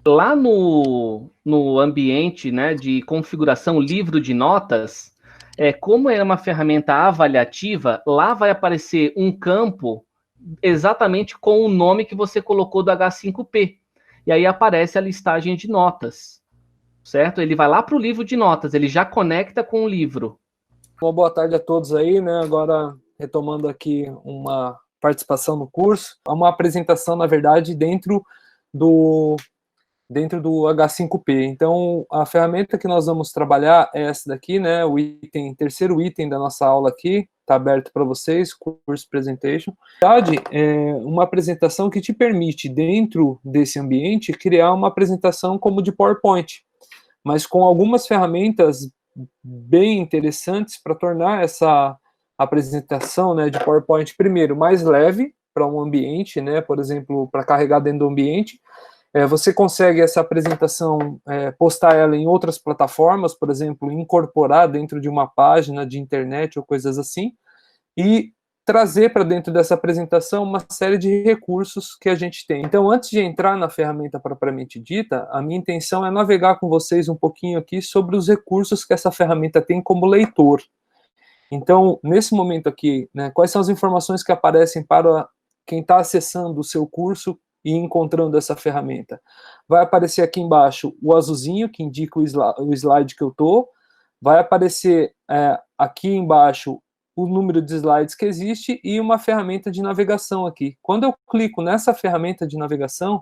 Lá no ambiente, né, de configuração livro de notas, como é uma ferramenta avaliativa, lá vai aparecer um campo exatamente com o nome que você colocou do H5P. E aí aparece a listagem de notas, certo? Ele vai lá para o livro de notas, ele já conecta com o livro. Uma boa tarde a todos aí, né? Agora retomando aqui uma participação no curso, uma apresentação, na verdade, do dentro do H5P. Então, a ferramenta que nós vamos trabalhar é essa daqui, né? O terceiro item da nossa aula aqui, está aberto para vocês, Course Presentation. Na verdade, é uma apresentação que te permite, dentro desse ambiente, criar uma apresentação como de PowerPoint, mas com algumas ferramentas bem interessantes para tornar essa apresentação, né, de PowerPoint, primeiro, mais leve para um ambiente, né, por exemplo, para carregar dentro do ambiente. Você consegue essa apresentação, postar ela em outras plataformas, por exemplo, incorporar dentro de uma página de internet ou coisas assim, e trazer para dentro dessa apresentação uma série de recursos que a gente tem. Então, antes de entrar na ferramenta propriamente dita, a minha intenção é navegar com vocês um pouquinho aqui sobre os recursos que essa ferramenta tem como leitor. Então, nesse momento aqui, né, quais são as informações que aparecem para quem está acessando o seu curso e encontrando essa ferramenta? Vai aparecer aqui embaixo o azulzinho, que indica o slide que eu estou. Vai aparecer aqui embaixo o número de slides que existe e uma ferramenta de navegação aqui. Quando eu clico nessa ferramenta de navegação,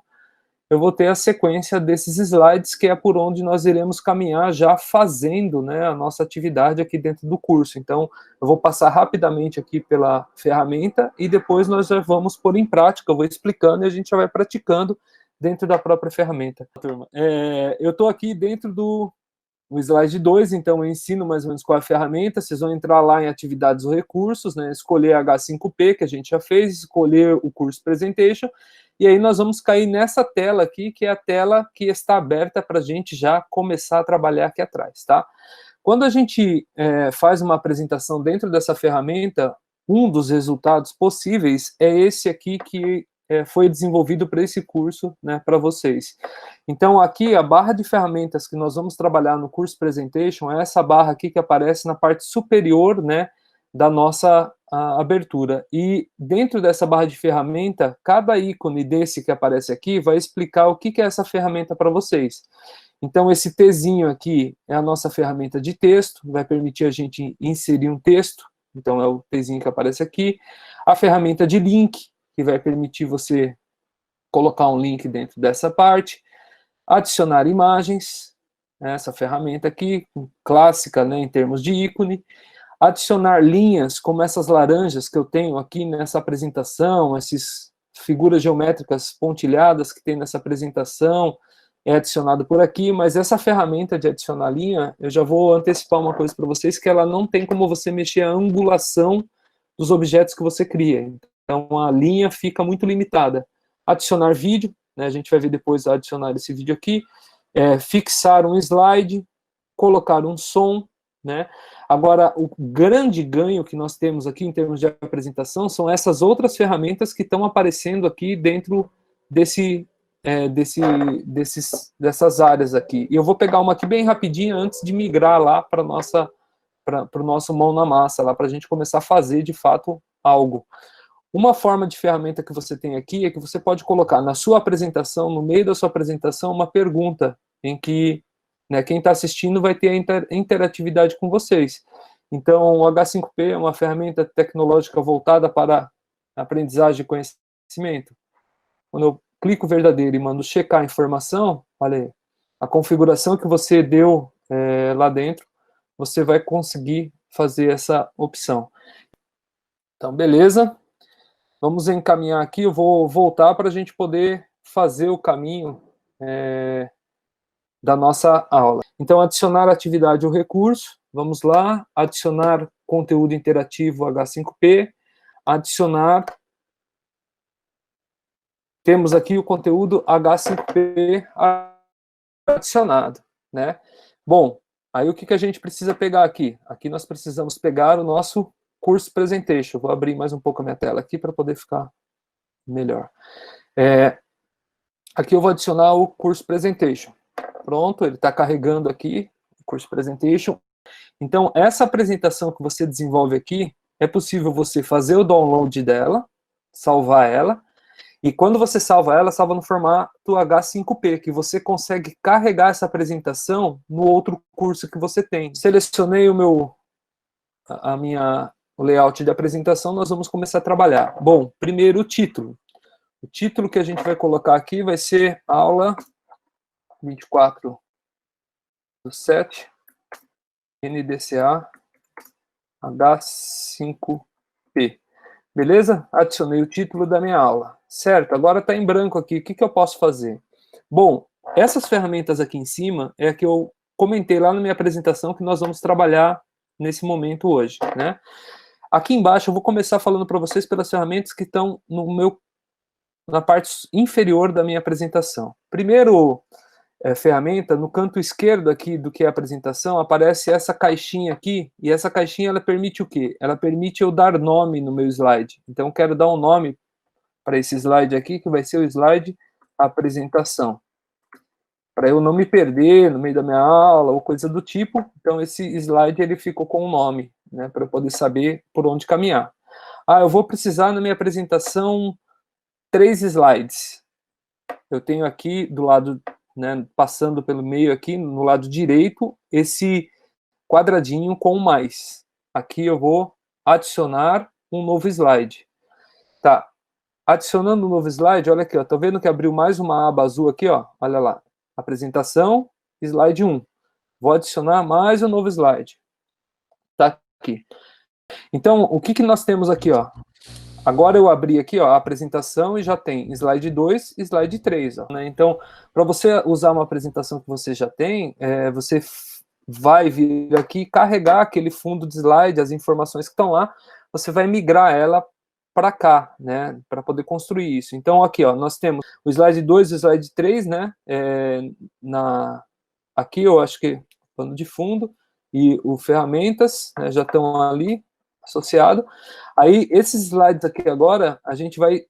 eu vou ter a sequência desses slides, que é por onde nós iremos caminhar já fazendo, né, a nossa atividade aqui dentro do curso. Então, eu vou passar rapidamente aqui pela ferramenta e depois nós já vamos pôr em prática, eu vou explicando e a gente já vai praticando dentro da própria ferramenta. Turma, eu estou aqui dentro do slide 2, então eu ensino mais ou menos qual é a ferramenta, vocês vão entrar lá em atividades ou recursos, né, escolher H5P, que a gente já fez, escolher o curso Presentation, e aí nós vamos cair nessa tela aqui, que é a tela que está aberta para a gente já começar a trabalhar aqui atrás, tá? Quando a gente faz uma apresentação dentro dessa ferramenta, um dos resultados possíveis é esse aqui que foi desenvolvido para esse curso, né, para vocês. Então, aqui, a barra de ferramentas que nós vamos trabalhar no curso Presentation é essa barra aqui que aparece na parte superior, né, da nossa abertura. E dentro dessa barra de ferramenta, cada ícone desse que aparece aqui vai explicar o que é essa ferramenta para vocês. Então, esse Tzinho aqui é a nossa ferramenta de texto, vai permitir a gente inserir um texto, então é o Tzinho que aparece aqui. A ferramenta de link, que vai permitir você colocar um link dentro dessa parte. Adicionar imagens, essa ferramenta aqui, clássica, né, em termos de ícone. Adicionar linhas, como essas laranjas que eu tenho aqui nessa apresentação, essas figuras geométricas pontilhadas que tem nessa apresentação, é adicionado por aqui, mas essa ferramenta de adicionar linha, eu já vou antecipar uma coisa para vocês, que ela não tem como você mexer a angulação dos objetos que você cria. Então, a linha fica muito limitada. Adicionar vídeo, né, a gente vai ver depois adicionar esse vídeo aqui, fixar um slide, colocar um som, né? Agora, o grande ganho que nós temos aqui em termos de apresentação são essas outras ferramentas que estão aparecendo aqui dentro dessas áreas aqui. E eu vou pegar uma aqui bem rapidinho antes de migrar lá para o nosso mão na massa, lá para a gente começar a fazer de fato algo. Uma forma de ferramenta que você tem aqui é que você pode colocar na sua apresentação, no meio da sua apresentação, uma pergunta em que, né, quem está assistindo vai ter a interatividade com vocês. Então, o H5P é uma ferramenta tecnológica voltada para a aprendizagem de conhecimento. Quando eu clico verdadeiro e mando checar a informação, olha aí, a configuração que você deu lá dentro, você vai conseguir fazer essa opção. Então, beleza. Vamos encaminhar aqui, eu vou voltar para a gente poder fazer o caminho da nossa aula. Então, adicionar atividade ou recurso, vamos lá, adicionar conteúdo interativo H5P, adicionar, temos aqui o conteúdo H5P adicionado, né? Bom, aí o que a gente precisa pegar aqui? Aqui nós precisamos pegar o nosso curso Presentation. Vou abrir mais um pouco a minha tela aqui para poder ficar melhor. Aqui eu vou adicionar o Course Presentation. Pronto, ele está carregando aqui o Course Presentation. Então, essa apresentação que você desenvolve aqui, é possível você fazer o download dela, salvar ela, e quando você salva ela, salva no formato H5P, que você consegue carregar essa apresentação no outro curso que você tem. Selecionei o layout de apresentação, nós vamos começar a trabalhar. Bom, primeiro o título. O título que a gente vai colocar aqui vai ser aula 24/7, NDCA H5P. Beleza? Adicionei o título da minha aula. Certo, agora está em branco aqui. O que eu posso fazer? Bom, essas ferramentas aqui em cima é a que eu comentei lá na minha apresentação que nós vamos trabalhar nesse momento hoje, né? Aqui embaixo eu vou começar falando para vocês pelas ferramentas que estão na parte inferior da minha apresentação. Primeiro ferramenta, no canto esquerdo aqui do que é a apresentação, aparece essa caixinha aqui, e essa caixinha ela permite o quê? Ela permite eu dar nome no meu slide. Então eu quero dar um nome para esse slide aqui, que vai ser o slide apresentação. Para eu não me perder no meio da minha aula ou coisa do tipo, então esse slide ele ficou com um nome, né, para eu poder saber por onde caminhar. Ah, eu vou precisar na minha apresentação 3 slides. Eu tenho aqui do lado, né, passando pelo meio aqui, no lado direito, esse quadradinho com mais. Aqui eu vou adicionar um novo slide. Tá. Adicionando um novo slide, olha aqui, ó, tá vendo que abriu mais uma aba azul aqui, ó? Olha lá. Apresentação, slide 1. Vou adicionar mais um novo slide. Tá aqui. Então, o que nós temos aqui, ó? Agora eu abri aqui, ó, a apresentação e já tem slide 2 e slide 3. Ó, né? Então, para você usar uma apresentação que você já tem, você vai vir aqui carregar aquele fundo de slide, as informações que estão lá, você vai migrar ela para cá, né, para poder construir isso. Então, aqui, ó, nós temos o slide 2 e o slide 3, né, aqui eu acho que pano de fundo, e o ferramentas, né, já estão ali, associado. Aí, esses slides aqui agora, a gente vai,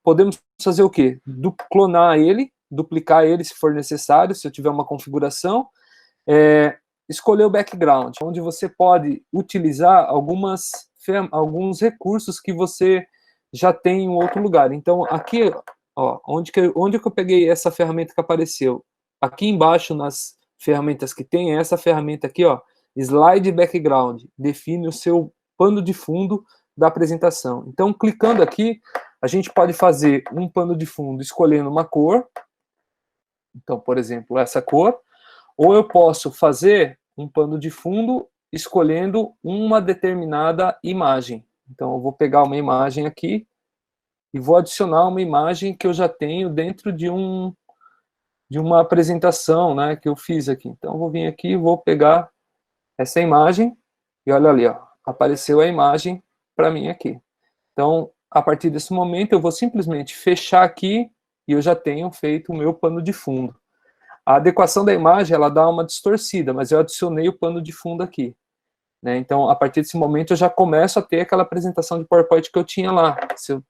podemos fazer o quê? Clonar ele, duplicar ele se for necessário, se eu tiver uma configuração, escolher o background, onde você pode utilizar alguns recursos que você já tem em outro lugar. Então, aqui, ó, onde que eu peguei essa ferramenta que apareceu? Aqui embaixo, nas ferramentas que tem, essa ferramenta aqui, ó, Slide Background, define o seu pano de fundo da apresentação. Então, clicando aqui, a gente pode fazer um pano de fundo escolhendo uma cor. Então, por exemplo, essa cor. Ou eu posso fazer um pano de fundo escolhendo uma determinada imagem. Então, eu vou pegar uma imagem aqui e vou adicionar uma imagem que eu já tenho dentro de uma apresentação, né, que eu fiz aqui. Então, eu vou vir aqui e vou pegar essa imagem e olha ali, ó, apareceu a imagem para mim aqui. Então, a partir desse momento, eu vou simplesmente fechar aqui e eu já tenho feito o meu pano de fundo. A adequação da imagem, ela dá uma distorcida, mas eu adicionei o pano de fundo aqui. Né? Então, a partir desse momento, eu já começo a ter aquela apresentação de PowerPoint que eu tinha lá,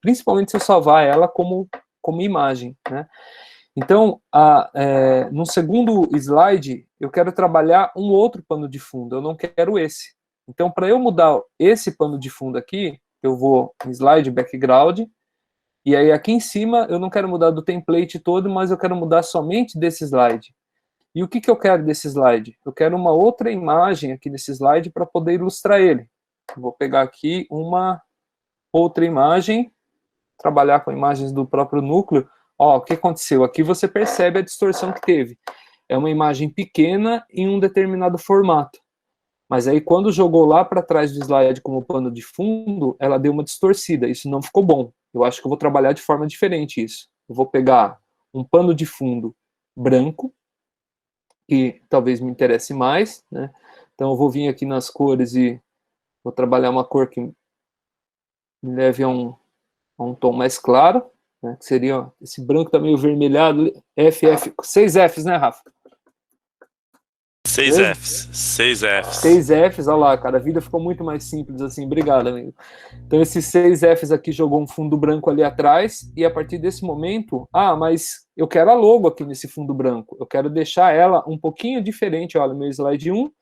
principalmente se eu salvar ela como imagem. Né? Então, no segundo slide, eu quero trabalhar um outro pano de fundo, eu não quero esse. Então, para eu mudar esse pano de fundo aqui, eu vou em Slide Background, e aí aqui em cima eu não quero mudar do template todo, mas eu quero mudar somente desse slide. E o que eu quero desse slide? Eu quero uma outra imagem aqui desse slide para poder ilustrar ele. Vou pegar aqui uma outra imagem, trabalhar com imagens do próprio núcleo. Ó, o que aconteceu? Aqui você percebe a distorção que teve. É uma imagem pequena em um determinado formato. Mas aí, quando jogou lá para trás do slide como pano de fundo, ela deu uma distorcida. Isso não ficou bom. Eu acho que eu vou trabalhar de forma diferente isso. Eu vou pegar um pano de fundo branco, que talvez me interesse mais, né? Então, eu vou vir aqui nas cores e vou trabalhar uma cor que me leve a um tom mais claro, né? Que seria, ó, esse branco tá meio vermelhado, 6 Fs, né, Rafa? Seis Beleza? Fs. 6 Fs. 6 Fs, olha lá, cara, a vida ficou muito mais simples assim, obrigado, amigo. Então esses 6 Fs aqui jogou um fundo branco ali atrás, e a partir desse momento, mas eu quero a logo aqui nesse fundo branco, eu quero deixar ela um pouquinho diferente, olha, meu slide 1,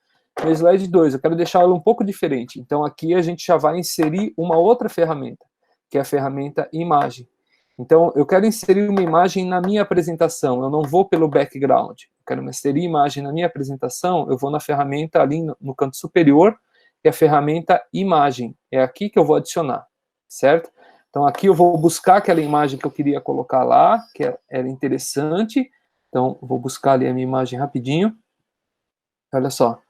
meu slide 2, eu quero deixar ela um pouco diferente, então aqui a gente já vai inserir uma outra ferramenta, que é a ferramenta imagem. Então, eu quero inserir uma imagem na minha apresentação, eu não vou pelo background. Eu quero inserir imagem na minha apresentação, eu vou na ferramenta ali no canto superior, que é a ferramenta imagem. É aqui que eu vou adicionar, certo? Então, aqui eu vou buscar aquela imagem que eu queria colocar lá, que era interessante. Então, eu vou buscar ali a minha imagem rapidinho. Olha só,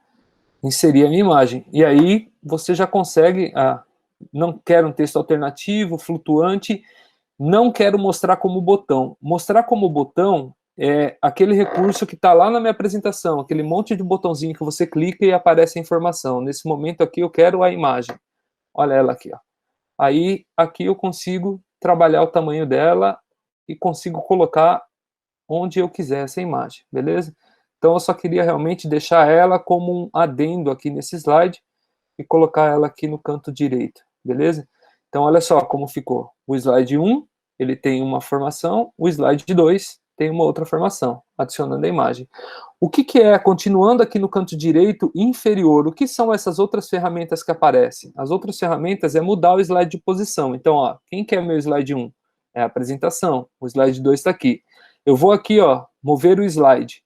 inserir a minha imagem. E aí, você já consegue, não quero um texto alternativo, flutuante, não quero mostrar como botão. Mostrar como botão é aquele recurso que está lá na minha apresentação, aquele monte de botãozinho que você clica e aparece a informação. Nesse momento aqui eu quero a imagem. Olha ela aqui, ó. Aí aqui eu consigo trabalhar o tamanho dela e consigo colocar onde eu quiser essa imagem, beleza? Então eu só queria realmente deixar ela como um adendo aqui nesse slide e colocar ela aqui no canto direito, beleza? Então, olha só como ficou. O slide 1, ele tem uma formação, o slide 2 tem uma outra formação, adicionando a imagem. O que é, continuando aqui no canto direito inferior, o que são essas outras ferramentas que aparecem? As outras ferramentas é mudar o slide de posição. Então, ó, quem quer meu slide 1? É a apresentação. O slide 2 está aqui. Eu vou aqui, ó, mover o slide.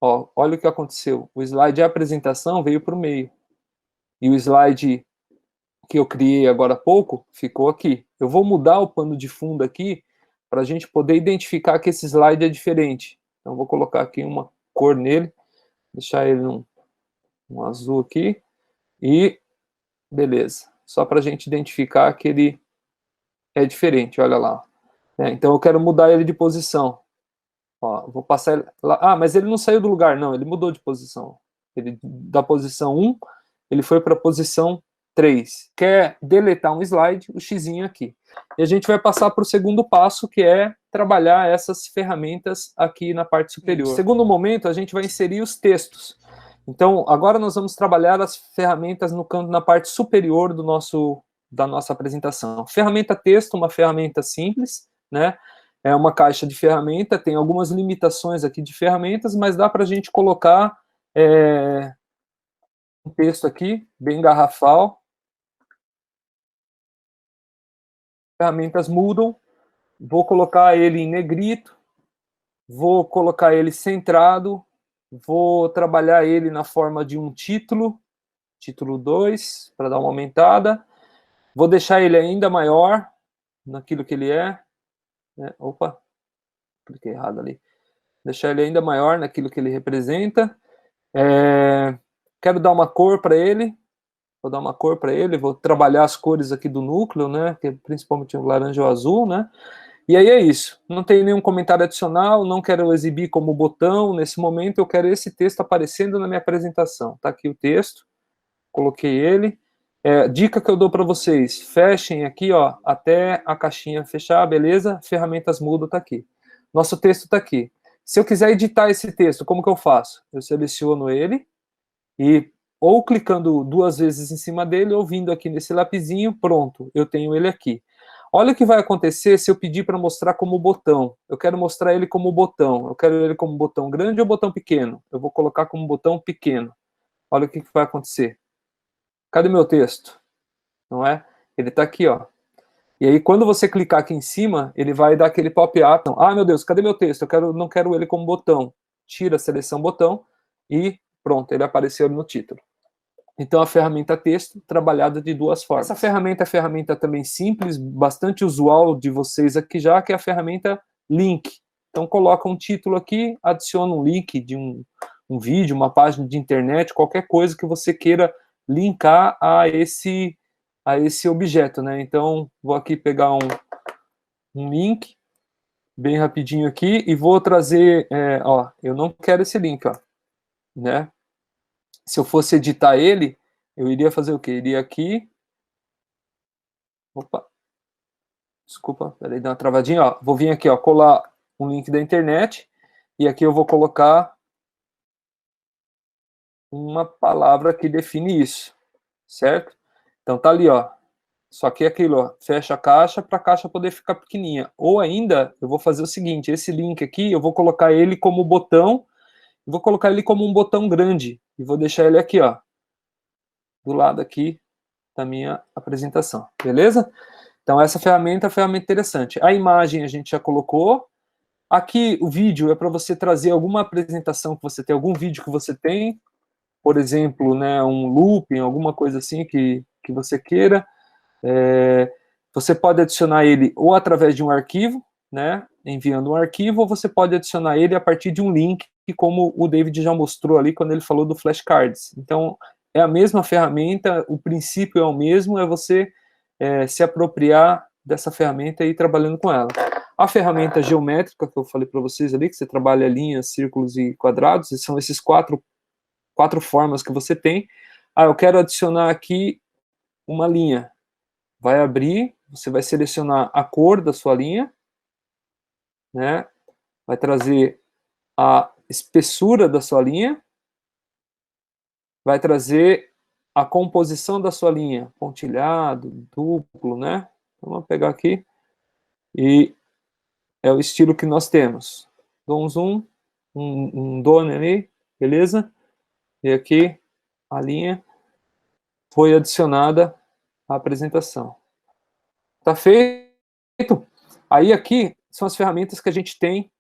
Ó, olha o que aconteceu. O slide de apresentação veio para o meio. E o slide que eu criei agora há pouco ficou aqui. Eu vou mudar o pano de fundo aqui para a gente poder identificar que esse slide é diferente. Então, vou colocar aqui uma cor nele, deixar ele um azul aqui, e beleza. Só para a gente identificar que ele é diferente, olha lá. Então, eu quero mudar ele de posição. Ó, vou passar ele lá. Mas ele não saiu do lugar, não, ele mudou de posição. Ele, da posição 1, ele foi para a posição 3. Quer deletar um slide, o xizinho aqui. E a gente vai passar para o segundo passo, que é trabalhar essas ferramentas aqui na parte superior. No segundo momento, a gente vai inserir os textos. Então, agora nós vamos trabalhar as ferramentas no canto, na parte superior da nossa apresentação. Ferramenta texto, uma ferramenta simples, né? É uma caixa de ferramenta, tem algumas limitações aqui de ferramentas, mas dá para a gente colocar um texto aqui, bem garrafal. Ferramentas mudam, vou colocar ele em negrito, vou colocar ele centrado, vou trabalhar ele na forma de um título 2, para dar uma aumentada, vou deixar ele ainda maior naquilo que ele é, opa, cliquei errado ali, deixar ele ainda maior naquilo que ele representa, quero dar uma cor para ele, vou dar uma cor para ele, vou trabalhar as cores aqui do núcleo, né, que é principalmente o laranja e o azul, né, e aí é isso, não tem nenhum comentário adicional, não quero exibir como botão, nesse momento eu quero esse texto aparecendo na minha apresentação, tá aqui o texto, coloquei ele, dica que eu dou para vocês, fechem aqui, ó, até a caixinha fechar, beleza? Ferramentas mudo tá aqui. Nosso texto tá aqui. Se eu quiser editar esse texto, como que eu faço? Eu seleciono ele e ou clicando 2 vezes em cima dele, ou vindo aqui nesse lapisinho, pronto, eu tenho ele aqui. Olha o que vai acontecer se eu pedir para mostrar como botão. Eu quero mostrar ele como botão. Eu quero ele como botão grande ou botão pequeno? Eu vou colocar como botão pequeno. Olha o que vai acontecer. Cadê meu texto? Não é? Ele está aqui, ó. E aí, quando você clicar aqui em cima, ele vai dar aquele pop-up. Meu Deus, cadê meu texto? Não quero ele como botão. Tira a seleção botão e pronto, ele apareceu no título. Então, a ferramenta texto, trabalhada de 2 formas. Essa ferramenta é ferramenta também simples, bastante usual de vocês aqui já, que é a ferramenta link. Então, coloca um título aqui, adiciona um link de um vídeo, uma página de internet, qualquer coisa que você queira linkar a esse objeto, né? Então, vou aqui pegar um link, bem rapidinho aqui, e vou trazer, eu não quero esse link, ó, né? Se eu fosse editar ele, eu iria fazer o quê? Iria aqui, opa, desculpa, peraí, dá uma travadinha, ó, vou vir aqui, ó, colar um link da internet, e aqui eu vou colocar uma palavra que define isso, certo? Então tá ali, ó. Só que é aquilo, ó, fecha a caixa para a caixa poder ficar pequenininha. Ou ainda, eu vou fazer o seguinte, esse link aqui, eu vou colocar ele como botão, vou colocar ele como um botão grande, e vou deixar ele aqui, ó, do lado aqui da minha apresentação, beleza? Então essa ferramenta é uma ferramenta interessante. A imagem a gente já colocou. Aqui o vídeo é para você trazer alguma apresentação que você tem, algum vídeo que você tem, por exemplo, né, um looping, alguma coisa assim que você queira. Você pode adicionar ele ou através de um arquivo, né, enviando um arquivo, ou você pode adicionar ele a partir de um link, como o David já mostrou ali quando ele falou do flashcards. Então, é a mesma ferramenta, o princípio é o mesmo, é você se apropriar dessa ferramenta e ir trabalhando com ela. A ferramenta geométrica, que eu falei para vocês ali, que você trabalha linhas, círculos e quadrados, e são esses quatro formas que você tem. Eu quero adicionar aqui uma linha. Vai abrir, você vai selecionar a cor da sua linha, né? Vai trazer a espessura da sua linha, vai trazer a composição da sua linha, pontilhado, duplo, né? Então, vamos pegar aqui, e é o estilo que nós temos. Dou um zoom, um done ali, beleza? E aqui a linha foi adicionada à apresentação. Tá feito? Aí aqui são as ferramentas que a gente tem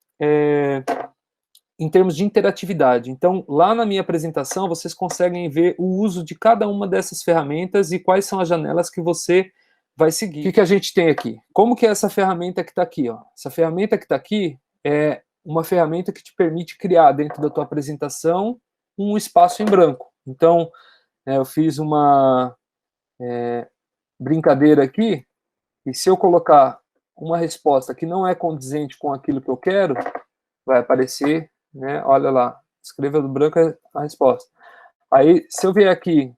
em termos de interatividade. Então, lá na minha apresentação, vocês conseguem ver o uso de cada uma dessas ferramentas e quais são as janelas que você vai seguir. O que a gente tem aqui? Como que é essa ferramenta que está aqui? Ó? Essa ferramenta que está aqui é uma ferramenta que te permite criar dentro da tua apresentação um espaço em branco. Então, eu fiz uma brincadeira aqui, e se eu colocar uma resposta que não é condizente com aquilo que eu quero, vai aparecer, né? Olha lá, escreva do branco a resposta. Aí, se eu vier aqui,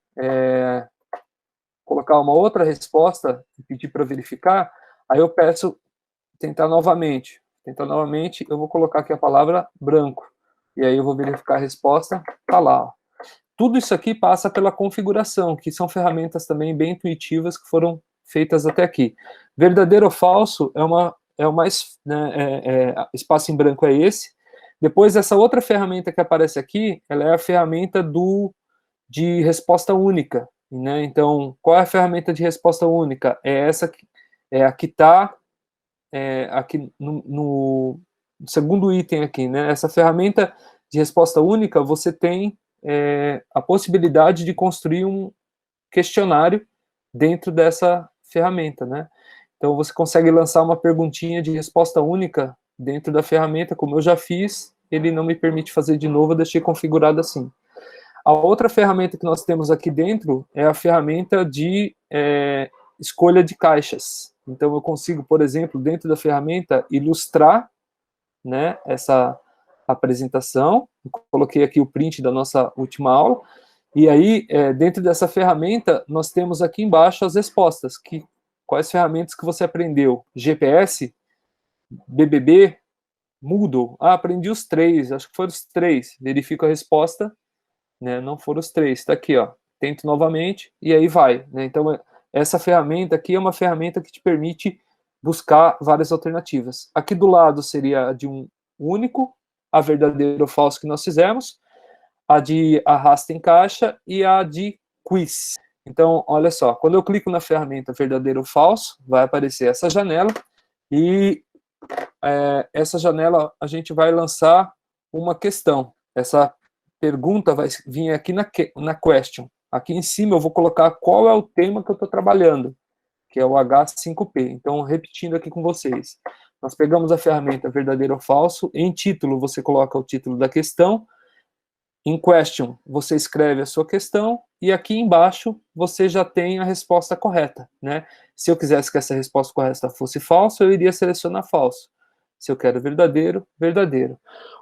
colocar uma outra resposta e pedir para verificar, aí eu peço tentar novamente. Tentar novamente, eu vou colocar aqui a palavra branco. E aí eu vou verificar a resposta, tá lá, ó. Tudo isso aqui passa pela configuração, que são ferramentas também bem intuitivas que foram feitas até aqui. Verdadeiro ou falso é o mais, né, espaço em branco é esse. Depois, essa outra ferramenta que aparece aqui, ela é a ferramenta de resposta única, né? Então, qual é a ferramenta de resposta única? É essa que é a que está aqui no segundo item aqui, né? Essa ferramenta de resposta única, você tem a possibilidade de construir um questionário dentro dessa ferramenta, né? Então, você consegue lançar uma perguntinha de resposta única dentro da ferramenta, como eu já fiz, ele não me permite fazer de novo, eu deixei configurado assim. A outra ferramenta que nós temos aqui dentro é a ferramenta de escolha de caixas. Então, eu consigo, por exemplo, dentro da ferramenta, ilustrar, né, essa apresentação. Eu coloquei aqui o print da nossa última aula. E aí, dentro dessa ferramenta, nós temos aqui embaixo as respostas. Quais ferramentas que você aprendeu? GPS, BBB, Moodle. Aprendi os 3, acho que foram os 3. Verifico a resposta, né? Não foram os 3. Está aqui, ó. Tento novamente e aí vai, né? Então, essa ferramenta aqui é uma ferramenta que te permite buscar várias alternativas. Aqui do lado seria a de um único, a verdadeiro ou falso que nós fizemos, a de arrasta em caixa e a de quiz. Então, olha só, quando eu clico na ferramenta verdadeiro ou falso, vai aparecer essa janela, e essa janela a gente vai lançar uma questão. Essa pergunta vai vir aqui na question. Aqui em cima eu vou colocar qual é o tema que eu estou trabalhando, que é o H5P. Então, repetindo aqui com vocês. Nós pegamos a ferramenta verdadeiro ou falso, em título você coloca o título da questão, em question você escreve a sua questão, e aqui embaixo você já tem a resposta correta, né? Se eu quisesse que essa resposta correta fosse falsa, eu iria selecionar falso. Se eu quero verdadeiro, verdadeiro.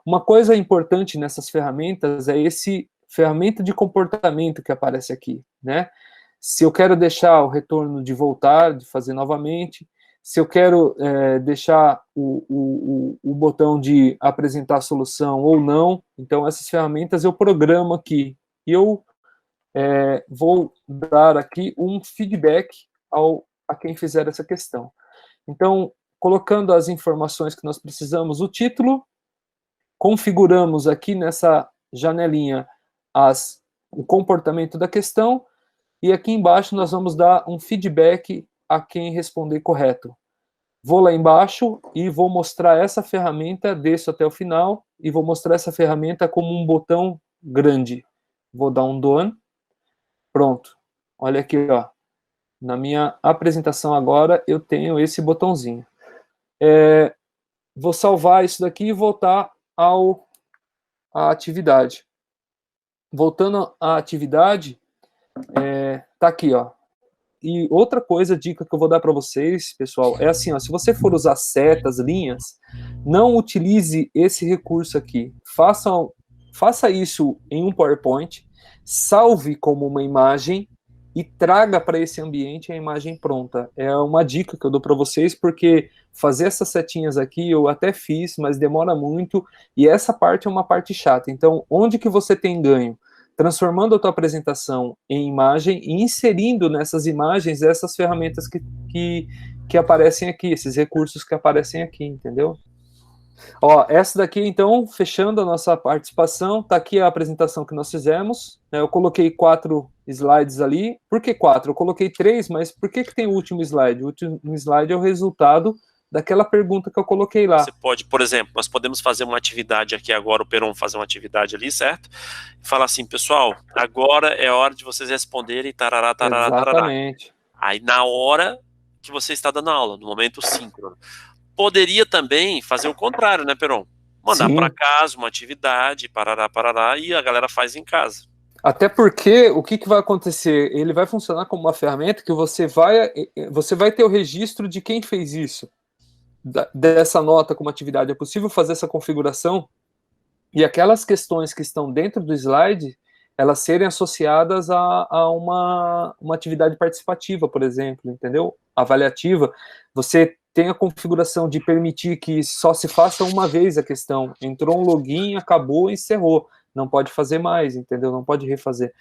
Uma coisa importante nessas ferramentas é esse ferramenta de comportamento que aparece aqui, né? Se eu quero deixar o retorno de voltar, de fazer novamente, se eu quero deixar o botão de apresentar a solução ou não, então essas ferramentas eu programo aqui, e eu vou dar aqui um feedback a quem fizer essa questão. Então, colocando as informações que nós precisamos, o título, configuramos aqui nessa janelinha o comportamento da questão, e aqui embaixo nós vamos dar um feedback a quem responder correto. Vou lá embaixo e vou mostrar essa ferramenta, desço até o final, e vou mostrar essa ferramenta como um botão grande. Vou dar um done. Pronto. Olha aqui, ó. Na minha apresentação agora, eu tenho esse botãozinho. Vou salvar isso daqui e voltar à atividade. Voltando à atividade, tá aqui, ó. E outra coisa, dica que eu vou dar para vocês, pessoal, é assim, ó, se você for usar setas, linhas, não utilize esse recurso aqui. Faça isso em um PowerPoint, salve como uma imagem e traga para esse ambiente a imagem pronta. É uma dica que eu dou para vocês, porque fazer essas setinhas aqui eu até fiz, mas demora muito, e essa parte é uma parte chata. Então, onde que você tem ganho? Transformando a tua apresentação em imagem e inserindo nessas imagens essas ferramentas que aparecem aqui, esses recursos que aparecem aqui, entendeu? Ó, essa daqui, então, fechando a nossa participação, tá aqui a apresentação que nós fizemos. Eu coloquei 4 slides ali. Por que 4? Eu coloquei 3, mas por que tem o último slide? O último slide é o resultado daquela pergunta que eu coloquei lá. Você pode, por exemplo, nós podemos fazer uma atividade aqui agora, o Peron fazer uma atividade ali, certo? E falar assim, pessoal, agora é hora de vocês responderem tarará, tarará, Exatamente. tarará. Aí na hora que você está dando aula, no momento síncrono. Poderia também fazer o contrário, né, Peron? Mandar para casa uma atividade, parará, parará, e a galera faz em casa. Até porque, o que vai acontecer? Ele vai funcionar como uma ferramenta que você vai ter o registro de quem fez isso. Dessa nota como atividade, é possível fazer essa configuração e aquelas questões que estão dentro do slide, elas serem associadas a uma atividade participativa, por exemplo, entendeu? Avaliativa. Você tem a configuração de permitir que só se faça uma vez a questão. Entrou um login, acabou, encerrou. Não pode fazer mais, entendeu? Não pode refazer.